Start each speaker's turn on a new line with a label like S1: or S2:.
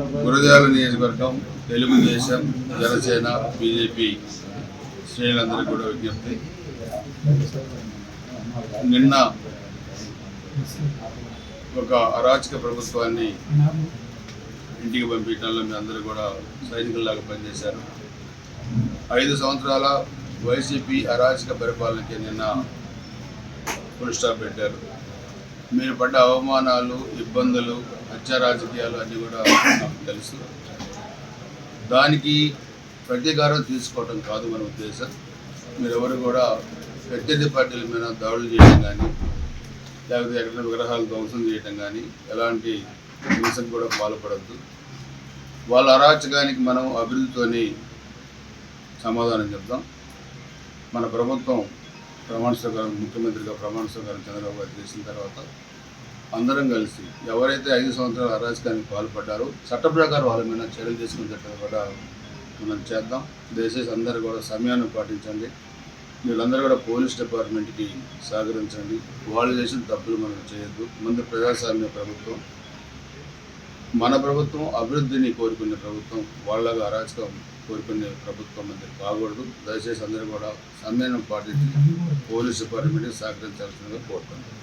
S1: గురజాల నియోజకవర్గం తెలుగుదేశం జనసేన బీజేపీ శ్రేణులందరికీ కూడా విజ్ఞప్తి. నిన్న ఒక అరాచక ప్రభుత్వాన్ని ఇంటికి పంపించడంలో మీ అందరూ కూడా సైనికుల్లాగా పనిచేశారు. 5 సంవత్సరాల వైసీపీ అరాచక పరిపాలనకి నిన్న ఫుల్ స్టాప్ పెట్టారు. మీరు పడ్డ అవమానాలు, ఇబ్బందులు, హత్య రాజకీయాలు అన్నీ కూడా నాకు తెలుసు. దానికి ప్రతీకారం తీసుకోవడం కాదు మన ఉద్దేశం. మీరెవరు కూడా ప్రత్యర్థి పార్టీల మీద దాడులు చేయడం కానీ, లేకపోతే ఎక్కడ విగ్రహాలు ధ్వంసం చేయడం కానీ, ఎలాంటి హింసకు కూడా పాల్పడద్దు. వాళ్ళ అరాచకానికి మనం అభివృద్ధితోని సమాధానం చెప్తాం. మన ప్రభుత్వం ప్రమాణ స్వీకారం, ముఖ్యమంత్రిగా ప్రమాణ స్వీకారం చంద్రబాబు గారు చేసిన తర్వాత అందరం కలిసి ఎవరైతే 5 సంవత్సరాల అరాచకానికి పాల్పడ్డారో చట్ట ప్రకారం వాళ్ళ మీద చర్యలు తీసుకునేటట్టు కూడా మనం చేద్దాం. దయచేసి అందరూ కూడా సమయాన్ని పాటించండి. వీళ్ళందరూ కూడా పోలీస్ డిపార్ట్మెంట్కి సహకరించండి. వాళ్ళు చేసిన తప్పులు మనం చేయొద్దు. ముందు ప్రజాస్వామ్య ప్రభుత్వం, మన ప్రభుత్వం అభివృద్ధిని కోరుకునే ప్రభుత్వం, వాళ్ళగా అరాచకం కోరుకునే ప్రభుత్వం మధ్య కాకూడదు. దయచేసి అందరూ కూడా సమయాన్ని పాటించి పోలీస్ డిపార్ట్మెంట్కి సహకరించాల్సిందిగా కోరుతున్నాను.